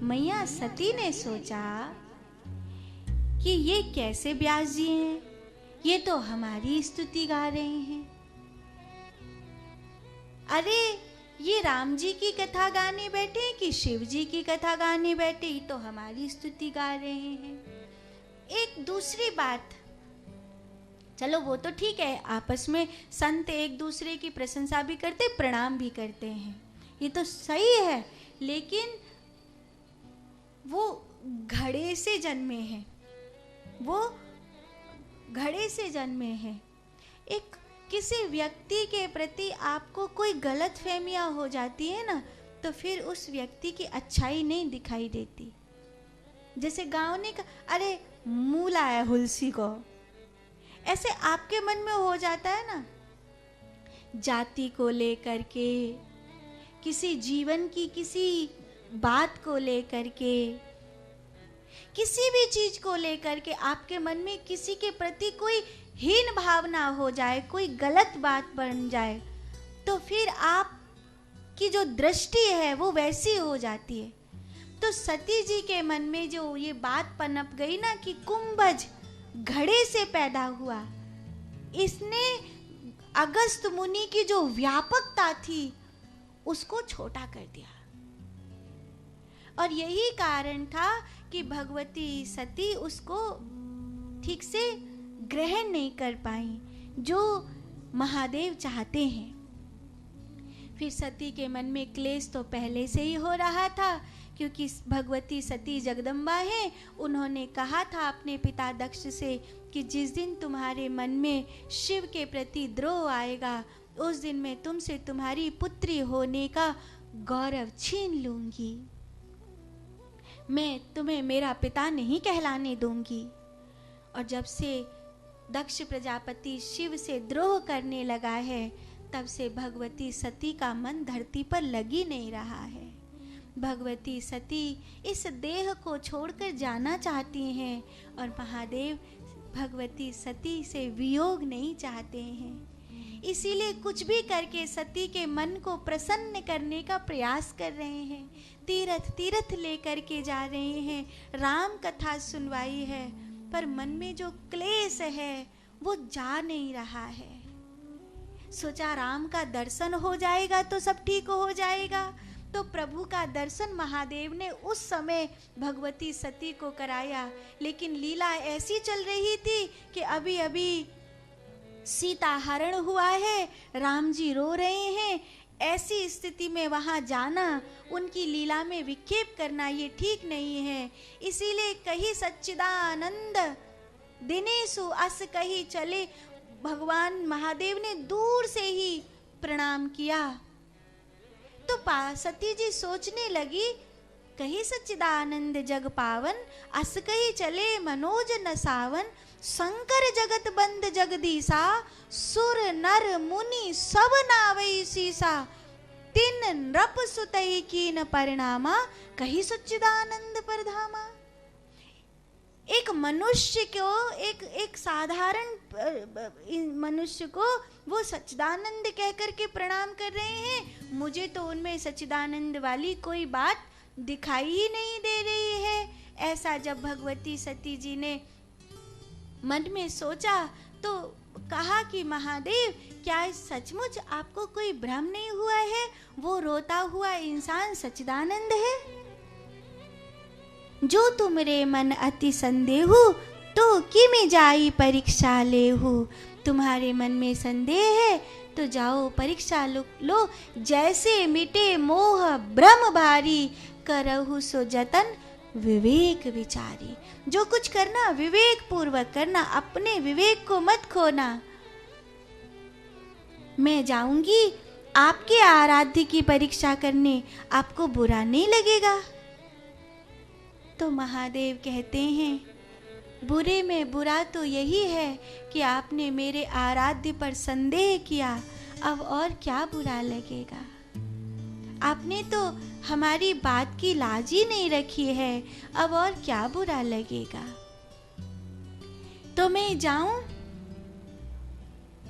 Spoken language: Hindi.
मैया सती ने सोचा कि ये कैसे व्यास जी हैं, ये तो हमारी स्तुति गा रहे हैं। अरे ये राम जी की कथा गाने बैठे कि शिव जी की कथा गाने बैठे, ये तो हमारी स्तुति गा रहे हैं। एक दूसरी बात, चलो वो तो ठीक है, आपस में संत एक दूसरे की प्रशंसा भी करते, प्रणाम भी करते हैं, ये तो सही है, लेकिन वो घड़े से जन्मे हैं, वो घड़े से जन्मे हैं। एक किसी व्यक्ति के प्रति आपको कोई गलत फहमियाँ हो जाती है ना, तो फिर उस व्यक्ति की अच्छाई नहीं दिखाई देती। जैसे गाँव ने कहा, अरे मुँह लाया हुलसी को, ऐसे आपके मन में हो जाता है ना। जाति को लेकर के, किसी जीवन की किसी बात को लेकर के, किसी भी चीज को लेकर के आपके मन में किसी के प्रति कोई हीन भावना हो जाए, कोई गलत बात बन जाए, तो फिर आपकी जो दृष्टि है वो वैसी हो जाती है। तो सती जी के मन में जो ये बात पनप गई ना कि कुंभज घड़े से पैदा हुआ, इसने अगस्त मुनि की जो व्यापकता थी उसको छोटा कर दिया। और यही कारण था कि भगवती सती उसको ठीक से ग्रहण नहीं कर पाई, जो महादेव चाहते हैं। फिर सती के मन में क्लेश तो पहले से ही हो रहा था, क्योंकि भगवती सती जगदम्बा हैं। उन्होंने कहा था अपने पिता दक्ष से कि जिस दिन तुम्हारे मन में शिव के प्रति द्रोह आएगा, उस दिन मैं तुमसे तुम्हारी पुत्री होने का गौरव छीन लूंगी, मैं तुम्हें मेरा पिता नहीं कहलाने दूंगी। और जब से दक्ष प्रजापति शिव से द्रोह करने लगा है, तब से भगवती सती का मन धरती पर लग ही नहीं रहा है। भगवती सती इस देह को छोड़कर जाना चाहती हैं और महादेव भगवती सती से वियोग नहीं चाहते हैं। इसीलिए कुछ भी करके सती के मन को प्रसन्न करने का प्रयास कर रहे हैं। तीर्थ तीर्थ लेकर के जा रहे हैं, राम कथा सुनवाई है, पर मन में जो क्लेश है वो जा नहीं रहा है। सोचा राम का दर्शन हो जाएगा तो सब ठीक हो जाएगा। तो प्रभु का दर्शन महादेव ने उस समय भगवती सती को कराया, लेकिन लीला ऐसी चल रही थी कि अभी अभी सीता हरण हुआ है, राम जी रो रहे हैं। ऐसी स्थिति में वहां जाना, उनकी लीला में विक्षेप करना ये ठीक नहीं है। इसीलिए कही सच्चिदानंद दिनेशु अस कही चले, भगवान महादेव ने दूर से ही प्रणाम किया। तो सती जी सोचने लगी, कही सच्चिदानंद जग पावन, अस कही चले मनोज न सावन, शंकर जगत बंद जगदीसा, सुर नर मुनि सब नावई सीसा, तिन नृप सुतई कीन परिणामा, कही सच्चिदानंद परधामा। एक मनुष्य को, एक साधारण मनुष्य को वो सच्चिदानंद कहकर के प्रणाम कर रहे हैं। मुझे तो उनमें सच्चिदानंद वाली कोई बात दिखाई ही नहीं दे रही है। ऐसा जब भगवती सती जी ने मन में सोचा तो कहा कि महादेव, क्या सचमुच आपको कोई भ्रम नहीं हुआ है? वो रोता हुआ इंसान सच्चिदानंद है। जो तुमरे मन अति संदेहु, तो किमि जाई परीक्षा लेहु। तुम्हारे मन में संदेह है तो जाओ परीक्षा लो। जैसे मिटे मोह भ्रम भारी, करहु सो जतन विवेक विचारी। जो कुछ करना विवेक पूर्वक करना, अपने विवेक को मत खोना। मैं जाऊंगी आपके आराध्य की परीक्षा करने, आपको बुरा नहीं लगेगा? तो महादेव कहते हैं, बुरे में बुरा तो यही है कि आपने मेरे आराध्य पर संदेह किया, अब और क्या बुरा लगेगा? आपने तो हमारी बात की लाज ही नहीं रखी है, अब और क्या बुरा लगेगा? तो मैं जाऊं